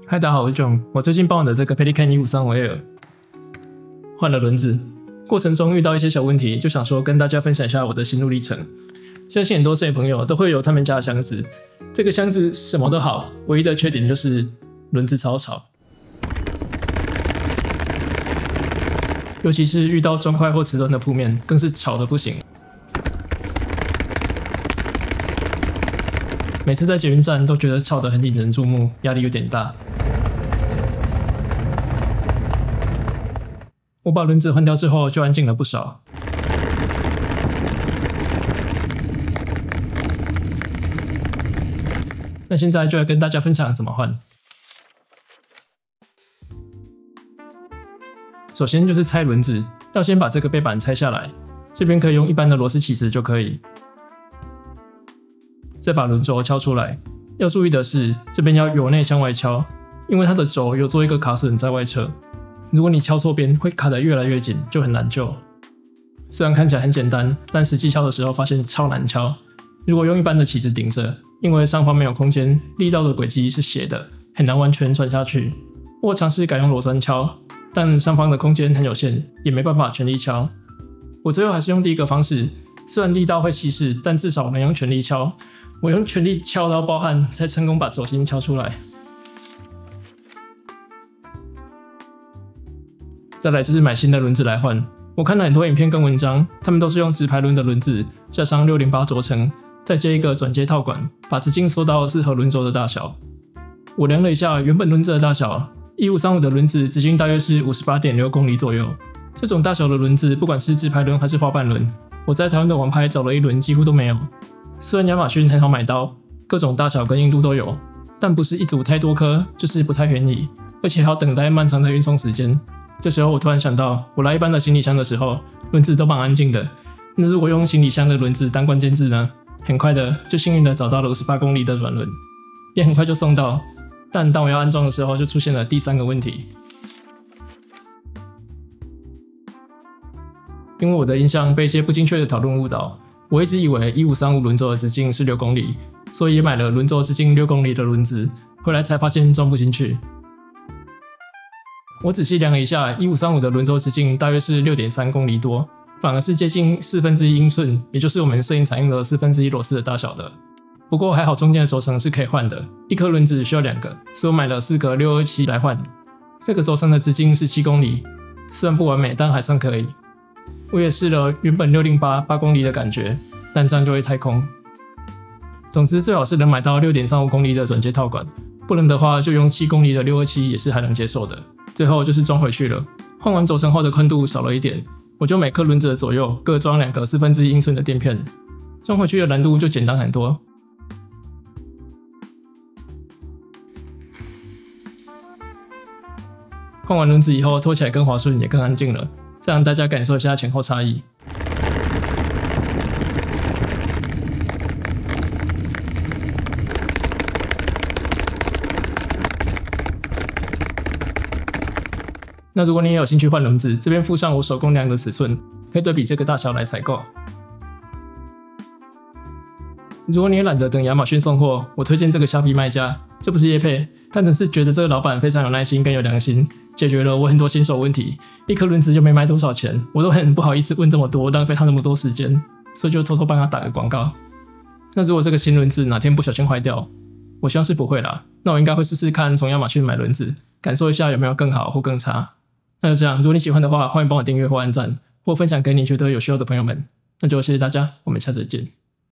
嗨，大家好，我是 John。我最近帮我的这个 Pelican 153L 换了轮子，过程中遇到一些小问题，就想说跟大家分享一下我的心路历程。相信很多摄影朋友都会有他们家的箱子，这个箱子什么都好，唯一的缺点就是轮子超吵，尤其是遇到砖块或瓷砖的铺面，更是吵得不行。每次在捷运站都觉得吵得很引人注目，压力有点大。我把轮子换掉之后，就安静了不少。那现在就来跟大家分享怎么换。首先就是拆轮子，要先把这个背板拆下来，这边可以用一般的螺丝起子就可以。再把轮轴敲出来，要注意的是，这边要由内向外敲，因为它的轴有做一个卡榫在外侧。如果你敲错边，会卡得越来越紧，就很难救。虽然看起来很简单，但实际敲的时候发现超难敲。如果用一般的起子顶着，因为上方没有空间，力道的轨迹是斜的，很难完全转下去。我尝试改用螺栓敲，但上方的空间很有限，也没办法全力敲。我最后还是用第一个方式，虽然力道会稀释，但至少能用全力敲。我用全力敲到爆汗，才成功把轴心敲出来。再来就是买新的轮子来换。我看了很多影片跟文章，他们都是用直排轮的轮子加上608轴承，再接一个转接套管，把直径缩到适合轮轴的大小。我量了一下原本轮子的大小，1535的轮子直径大约是 58.6 公里左右。这种大小的轮子，不管是直排轮还是滑板轮，我在台湾的网拍找了一轮几乎都没有。虽然亚马逊很好买到，各种大小跟硬度都有，但不是一组太多颗，就是不太便宜，而且还要等待漫长的运送时间。这时候我突然想到，我来一般的行李箱的时候，轮子都蛮安静的。那如果用行李箱的轮子当关键字呢？很快的就幸运的找到了58公里的软轮，也很快就送到。但当我要安装的时候，就出现了第3个问题。因为我的印象被一些不精确的讨论误导，我一直以为1535轮轴的直径是6公里，所以也买了轮轴直径6公里的轮子，回来才发现装不进去。我仔细量了一下，1535的轮轴直径大约是 6.3 公里多，反而是接近1/4英寸，也就是我们摄影厂用的1/4螺丝的大小的。不过还好中间的轴承是可以换的，一颗轮子需要2个，所以我买了4个627来换。这个轴承的直径是7公里，虽然不完美，但还算可以。我也试了原本608 8公里的感觉，但这样就会太空。总之最好是能买到 6.35 公里的转接套管，不能的话就用7公里的627也是还能接受的。最后就是装回去了，换完轴承后的宽度少了一点，我就每颗轮子的左右各装2个1/4英寸的垫片，装回去的难度就简单很多。换完轮子以后，拖起来更滑顺，也更安静了。再让大家感受一下前后差异。那如果你也有兴趣换轮子，这边附上我手工量的尺寸，可以对比这个大小来采购。如果你也懒得等亚马逊送货，我推荐这个虾皮卖家，这不是业配，单纯是觉得这个老板非常有耐心跟有良心，解决了我很多新手问题。一颗轮子又没卖多少钱，我都很不好意思问这么多，浪费他那么多时间，所以就偷偷帮他打个广告。那如果这个新轮子哪天不小心坏掉，我希望是不会啦，那我应该会试试看从亚马逊买轮子，感受一下有没有更好或更差。那就这样，如果你喜欢的话，欢迎帮我订阅或按赞，或分享给你觉得有需要的朋友们。那就谢谢大家，我们下次见。